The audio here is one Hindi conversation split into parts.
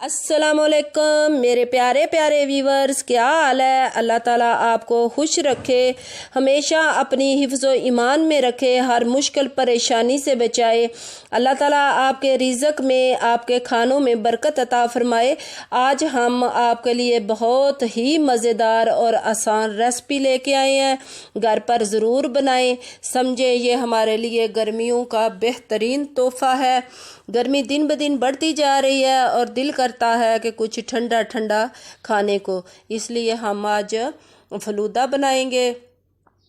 अस्सलामुअलैकुम मेरे प्यारे प्यारे व्यूवर्स, क्या हाल है। अल्लाह ताला आपको खुश रखे, हमेशा अपनी हिफ्ज़ व ईमान में रखे, हर मुश्किल परेशानी से बचाए। अल्लाह ताला आपके रिज़्क़ में, आपके खानों में बरकत अता फ़रमाए। आज हम आपके लिए बहुत ही मज़ेदार और आसान रेसिपी लेके आए हैं। घर पर ज़रूर बनाएं, समझें ये हमारे लिए गर्मियों का बेहतरीन तोहफ़ा है। गर्मी दिन ब दिन बढ़ती जा रही है और दिल करता है कि कुछ ठंडा ठंडा खाने को, इसलिए हम आज फलूदा बनाएंगे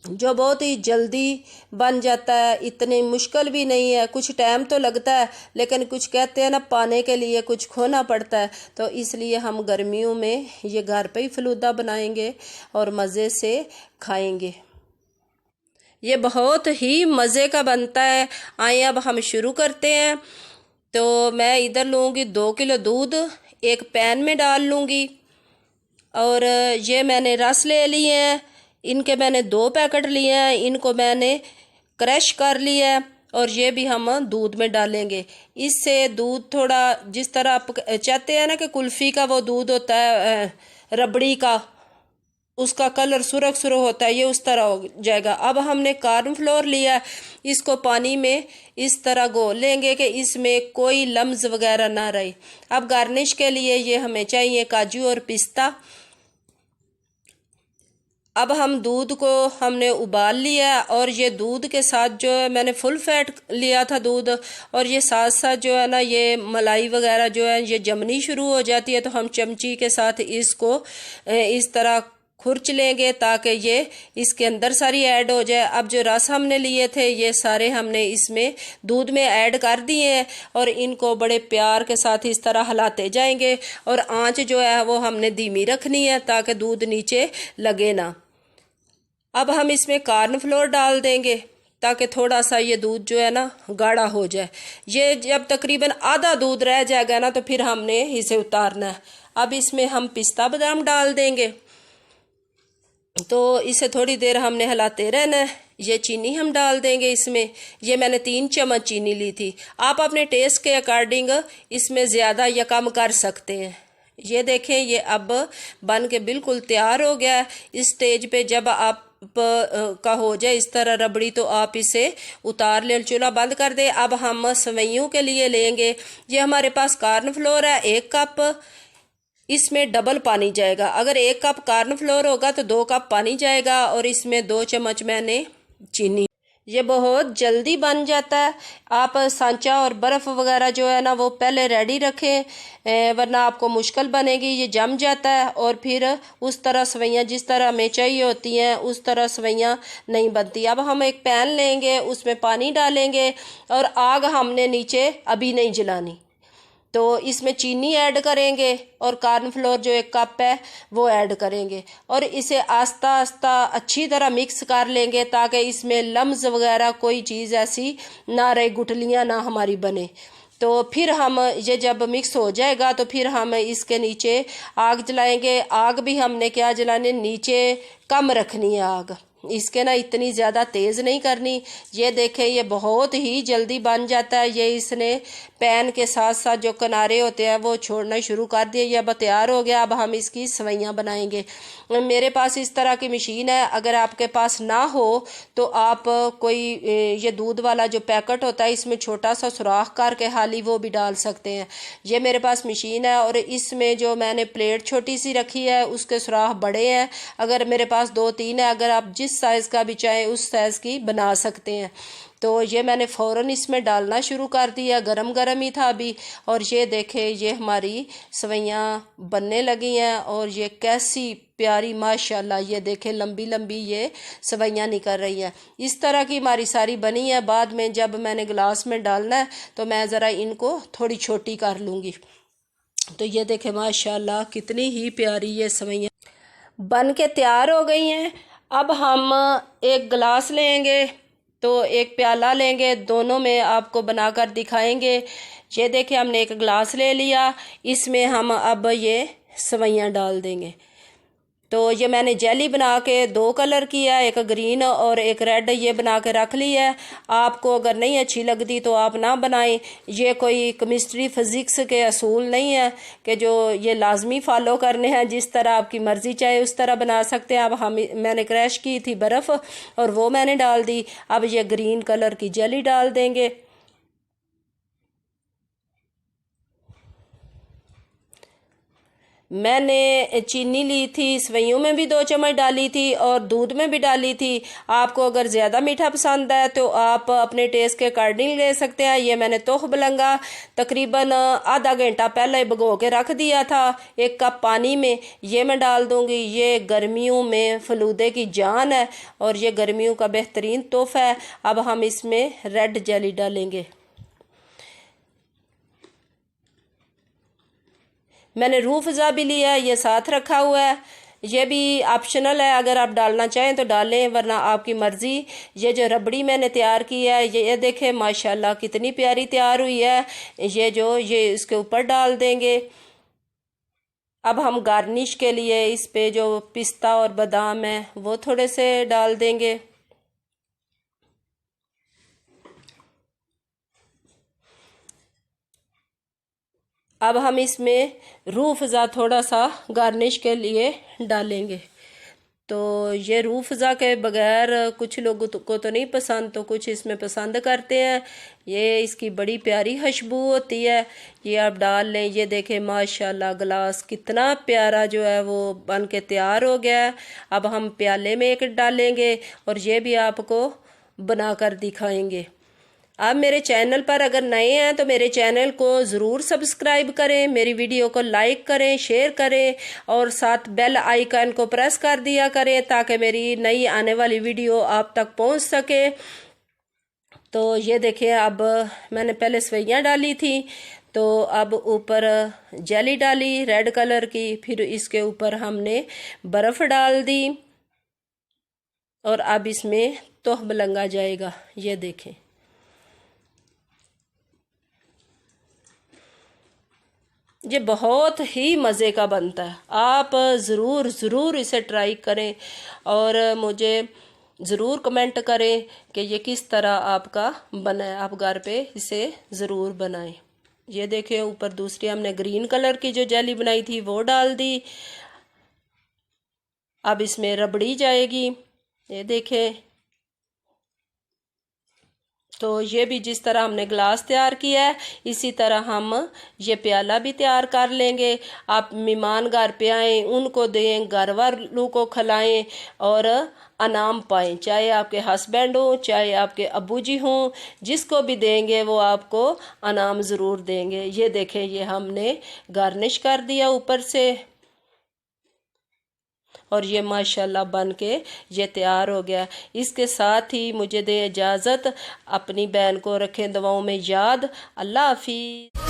जो बहुत ही जल्दी बन जाता है। इतनी मुश्किल भी नहीं है, कुछ टाइम तो लगता है लेकिन कुछ कहते हैं ना, पाने के लिए कुछ खोना पड़ता है। तो इसलिए हम गर्मियों में ये घर पे ही फलूदा बनाएंगे और मज़े से खाएंगे। ये बहुत ही मज़े का बनता है। आइए अब हम शुरू करते हैं। तो मैं इधर लूँगी 2 किलो दूध, एक पैन में डाल लूँगी। और ये मैंने रस ले लिए हैं, इनके मैंने 2 पैकेट लिए हैं, इनको मैंने क्रश कर लिया है और ये भी हम दूध में डालेंगे। इससे दूध थोड़ा जिस तरह आप चाहते हैं ना कि कुल्फ़ी का वो दूध होता है रबड़ी का, उसका कलर सुरख सुरख होता है, ये उस तरह हो जाएगा। अब हमने कॉर्नफ्लोर लिया, इसको पानी में इस तरह घोल लेंगे कि इसमें कोई लम्स वगैरह ना रहे। अब गार्निश के लिए ये हमें चाहिए काजू और पिस्ता। अब हम दूध को हमने उबाल लिया और ये दूध के साथ जो है मैंने फुल फैट लिया था दूध, और ये साथ साथ जो है ना ये मलाई वगैरह जो है ये जमनी शुरू हो जाती है। तो हम चमची के साथ इसको इस तरह खुरच लेंगे ताकि ये इसके अंदर सारी ऐड हो जाए। अब जो रस हमने लिए थे ये सारे हमने इसमें दूध में ऐड कर दिए हैं और इनको बड़े प्यार के साथ इस तरह हिलाते जाएंगे। और आंच जो है वो हमने धीमी रखनी है ताकि दूध नीचे लगे ना। अब हम इसमें कॉर्नफ्लोर डाल देंगे ताकि थोड़ा सा ये दूध जो है ना गाढ़ा हो जाए। ये जब तकरीबन आधा दूध रह जाएगा ना तो फिर हमने इसे उतारना है। अब इसमें हम पिस्ता बादाम डाल देंगे, तो इसे थोड़ी देर हमने हिलाते रहना है। ये चीनी हम डाल देंगे इसमें, ये मैंने 3 चम्मच चीनी ली थी। आप अपने टेस्ट के अकॉर्डिंग इसमें ज़्यादा या कम कर सकते हैं। ये देखें ये अब बन के बिल्कुल तैयार हो गया है। इस स्टेज पे जब आप का हो जाए इस तरह रबड़ी तो आप इसे उतार ले, चूल्हा बंद कर दे। अब हम सवैयों के लिए लेंगे, ये हमारे पास कॉर्नफ्लोर है 1 कप, इसमें डबल पानी जाएगा। अगर 1 कप कॉर्नफ्लोर होगा तो 2 कप पानी जाएगा और इसमें 2 चम्मच मैंने चीनी। ये बहुत जल्दी बन जाता है। आप सांचा और बर्फ़ वगैरह जो है ना वो पहले रेडी रखें, वरना आपको मुश्किल बनेगी, ये जम जाता है और फिर उस तरह सवैयाँ जिस तरह हमें चाहिए होती हैं उस तरह सवैयाँ नहीं बनती। अब हम एक पैन लेंगे, उसमें पानी डालेंगे और आग हमने नीचे अभी नहीं जलानी। तो इसमें चीनी ऐड करेंगे और कॉर्नफ्लोर जो 1 कप है वो ऐड करेंगे और इसे आस्ता आस्ता अच्छी तरह मिक्स कर लेंगे ताकि इसमें लम्स वगैरह कोई चीज़ ऐसी ना रहे, गुठलियाँ ना हमारी बने। तो फिर हम ये जब मिक्स हो जाएगा तो फिर हम इसके नीचे आग जलाएंगे। आग भी हमने क्या जलाने, नीचे कम रखनी है आग, इसके ना इतनी ज़्यादा तेज़ नहीं करनी। ये देखें ये बहुत ही जल्दी बन जाता है। ये इसने पैन के साथ साथ जो किनारे होते हैं वो छोड़ना शुरू कर दिए। ये अब तैयार हो गया। अब हम इसकी सवैयाँ बनाएंगे। मेरे पास इस तरह की मशीन है, अगर आपके पास ना हो तो आप कोई ये दूध वाला जो पैकेट होता है इसमें छोटा सा सुराख करके हाली वो भी डाल सकते हैं। ये मेरे पास मशीन है और इसमें जो मैंने प्लेट छोटी सी रखी है उसके सुराख बड़े हैं। अगर मेरे पास 2-3 है, अगर आप जिस साइज़ का भी चाहे उस साइज़ की बना सकते हैं। तो ये मैंने फ़ौरन इसमें डालना शुरू कर दिया, गरम गरम ही था अभी। और ये देखें ये हमारी सवैयाँ बनने लगी हैं और ये कैसी प्यारी माशाल्लाह, ये देखें लंबी लंबी ये सवैयाँ निकल रही हैं। इस तरह की हमारी सारी बनी है। बाद में जब मैंने गिलास में डालना है तो मैं ज़रा इनको थोड़ी छोटी कर लूँगी। तो ये देखें माशाल्लाह कितनी ही प्यारी ये सवैयाँ बन के तैयार हो गई हैं। अब हम एक गिलास लेंगे तो एक प्याला लेंगे, दोनों में आपको बनाकर दिखाएंगे। ये देखिए हमने एक गिलास ले लिया, इसमें हम अब ये सवैयाँ डाल देंगे। तो ये मैंने जेली बना के 2 कलर किया, एक ग्रीन और एक रेड, ये बना के रख ली है। आपको अगर नहीं अच्छी लगती तो आप ना बनाएं। ये कोई केमिस्ट्री फिज़िक्स के असूल नहीं है कि जो ये लाजमी फॉलो करने हैं। जिस तरह आपकी मर्ज़ी चाहे उस तरह बना सकते हैं। अब मैंने क्रैश की थी बर्फ़ और वो मैंने डाल दी। अब ये ग्रीन कलर की जेली डाल देंगे। मैंने चीनी ली थी, सवैयों में भी 2 चम्मच डाली थी और दूध में भी डाली थी। आपको अगर ज़्यादा मीठा पसंद है तो आप अपने टेस्ट के अकॉर्डिंग ले सकते हैं। ये मैंने तोह बलंगा तकरीबन आधा घंटा पहले भिगो के रख दिया था 1 कप पानी में। ये मैं डाल दूंगी। ये गर्मियों में फलूदे की जान है और ये गर्मियों का बेहतरीन तोहफा है। अब हम इसमें रेड जेली डालेंगे। मैंने रूह अफ़ज़ा भी लिया है, ये साथ रखा हुआ है। ये भी ऑप्शनल है, अगर आप डालना चाहें तो डालें वरना आपकी मर्ज़ी। ये जो रबड़ी मैंने तैयार की है ये देखें माशाल्लाह कितनी प्यारी तैयार हुई है। ये इसके ऊपर डाल देंगे। अब हम गार्निश के लिए इस पे जो पिस्ता और बादाम है वो थोड़े से डाल देंगे। अब हम इसमें रूह अफ़ज़ा थोड़ा सा गार्निश के लिए डालेंगे। तो ये रूह अफ़ज़ा के बगैर कुछ लोगों को तो नहीं पसंद, तो कुछ इसमें पसंद करते हैं। ये इसकी बड़ी प्यारी खुशबू होती है। ये आप डाल लें। ये देखें माशाल्लाह गिलास कितना प्यारा जो है वो बन के तैयार हो गया है। अब हम प्याले में एक डालेंगे और ये भी आपको बनाकर दिखाएंगे। आप मेरे चैनल पर अगर नए हैं तो मेरे चैनल को ज़रूर सब्सक्राइब करें, मेरी वीडियो को लाइक करें, शेयर करें और साथ बेल आइकन को प्रेस कर दिया करें ताकि मेरी नई आने वाली वीडियो आप तक पहुंच सके। तो ये देखिए, अब मैंने पहले सवैयाँ डाली थी, तो अब ऊपर जेली डाली रेड कलर की, फिर इसके ऊपर हमने बर्फ़ डाल दी और अब इसमें तोह बलंगा जाएगा। ये देखें, ये बहुत ही मज़े का बनता है। आप ज़रूर इसे ट्राई करें और मुझे ज़रूर कमेंट करें कि ये किस तरह आपका बना है। आप घर पे इसे ज़रूर बनाएं। ये देखें, ऊपर दूसरी हमने ग्रीन कलर की जो जेली बनाई थी वो डाल दी। अब इसमें रबड़ी जाएगी। ये देखें, तो ये भी जिस तरह हमने ग्लास तैयार किया है इसी तरह हम ये प्याला भी तैयार कर लेंगे। आप मेहमान घर पे आएँ, उनको दें, घर वालों को खिलाएं और अनाम पाएं। चाहे आपके हस्बैंड हो, चाहे आपके अब्बू जी हों, जिसको भी देंगे वो आपको अनाम ज़रूर देंगे। ये देखें, ये हमने गार्निश कर दिया ऊपर से और ये माशाल्लाह बन के ये तैयार हो गया। इसके साथ ही मुझे दे इजाज़त। अपनी बहन को रखें दुआओं में याद। अल्लाह हाफिज़।